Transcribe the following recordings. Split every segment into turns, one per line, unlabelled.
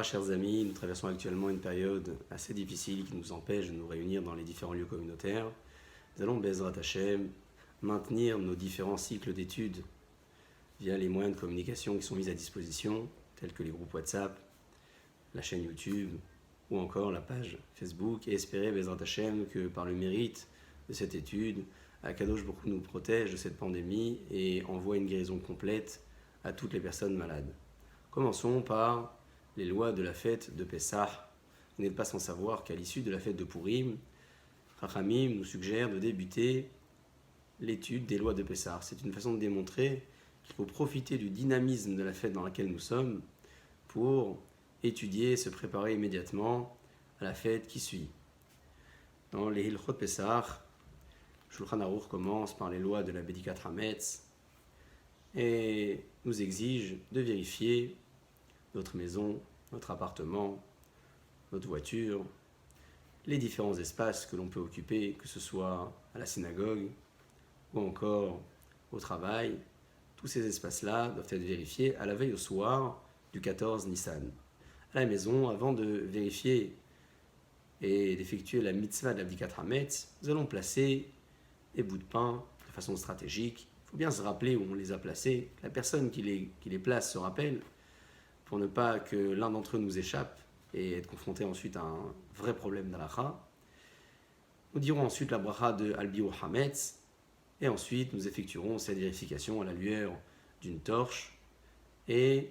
Bracha, chers amis, nous traversons actuellement une période assez difficile qui nous empêche de nous réunir dans les différents lieux communautaires. Nous allons, Bezrat Hashem, maintenir nos différents cycles d'études via les moyens de communication qui sont mis à disposition, tels que les groupes WhatsApp, la chaîne YouTube ou encore la page Facebook, et espérer, Bezrat Hashem, que par le mérite de cette étude, Akadosh Baruch Hu nous protège de cette pandémie et envoie une guérison complète à toutes les personnes malades. Commençons par les lois de la fête de Pessah. Vous n'êtes pas sans savoir qu'à l'issue de la fête de Purim, Chachamim nous suggère de débuter l'étude des lois de Pessah. C'est une façon de démontrer qu'il faut profiter du dynamisme de la fête dans laquelle nous sommes pour étudier et se préparer immédiatement à la fête qui suit. Dans les Hilchot Pessah, Shulchan Aruch commence par les lois de la Bédikat Hametz et nous exige de vérifier notre maison, notre appartement, notre voiture, les différents espaces que l'on peut occuper, que ce soit à la synagogue ou encore au travail. Tous ces espaces-là doivent être vérifiés à la veille au soir du 14 Nissan. À la maison, avant de vérifier et d'effectuer la mitzvah de l'Abdikat Hametz, nous allons placer des bouts de pain de façon stratégique. Il faut bien se rappeler où on les a placés. La personne qui les place se rappelle pour ne pas que l'un d'entre eux nous échappe et être confronté ensuite à un vrai problème d'halakha. Nous dirons ensuite la bracha de Albiou Hametz et ensuite nous effectuerons cette vérification à la lueur d'une torche et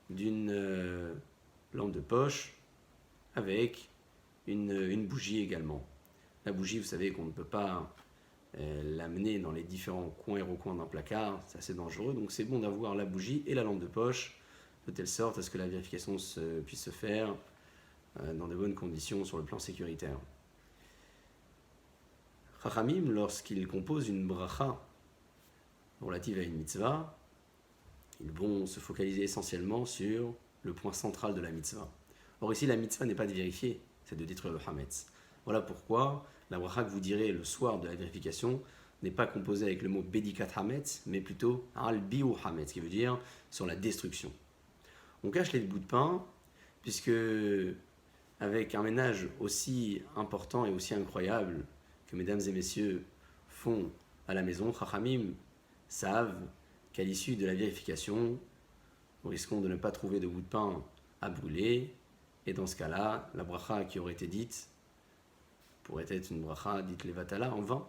d'une lampe de poche avec une bougie également. La bougie, vous savez qu'on ne peut pas l'amener dans les différents coins et recoins d'un placard, c'est assez dangereux, donc c'est bon d'avoir la bougie et la lampe de poche de telle sorte à ce que la vérification puisse se faire dans de bonnes conditions sur le plan sécuritaire. Chachamim, lorsqu'ils composent une bracha relative à une mitzvah, ils vont se focaliser essentiellement sur le point central de la mitzvah. Or ici, la mitzvah n'est pas de vérifier, c'est de détruire le hametz. Voilà pourquoi la bracha que vous direz le soir de la vérification n'est pas composée avec le mot Bédikat Hametz, mais plutôt Al-Biou Hametz, qui veut dire sur la destruction. On cache les bouts de pain, puisque avec un ménage aussi important et aussi incroyable que mesdames et messieurs font à la maison, Chachamim savent qu'à l'issue de la vérification, nous risquons de ne pas trouver de bout de pain à brûler, et dans ce cas-là, la bracha qui aurait été dite pourrait être une bracha dite levatala en vain.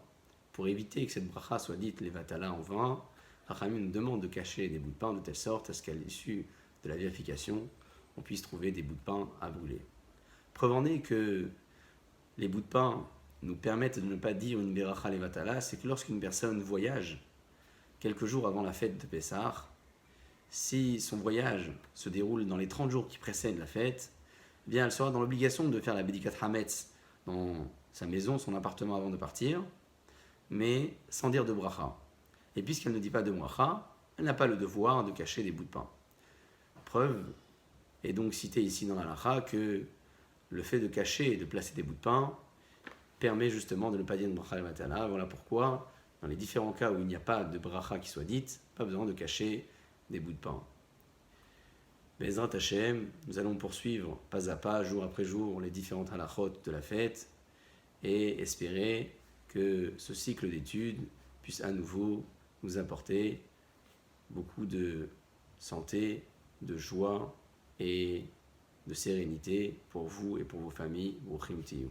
Pour éviter que cette bracha soit dite levatala en vain, Chachamim nous demande de cacher des bouts de pain de telle sorte à ce qu'à l'issue de la vérification, on puisse trouver des bouts de pain à brûler. Preuve en est que les bouts de pain nous permettent de ne pas dire une beracha levatala, c'est que lorsqu'une personne voyage quelques jours avant la fête de Pessah, si son voyage se déroule dans les 30 jours qui précèdent la fête, eh bien elle sera dans l'obligation de faire la Bédikat Hametz dans sa maison, son appartement avant de partir, mais sans dire de bracha. Et puisqu'elle ne dit pas de bracha, elle n'a pas le devoir de cacher des bouts de pain. Preuve est donc citée ici dans la halakha que le fait de cacher et de placer des bouts de pain permet justement de ne pas dire de bracha levatala. Voilà pourquoi, dans les différents cas où il n'y a pas de bracha qui soit dite, pas besoin de cacher des bouts de pain. Bezrat Hashem, nous allons poursuivre pas à pas, jour après jour, les différentes halachot de la fête et espérer que ce cycle d'études puisse à nouveau nous apporter beaucoup de santé, de joie et de sérénité pour vous et pour vos familles. Brouchim Tiyou.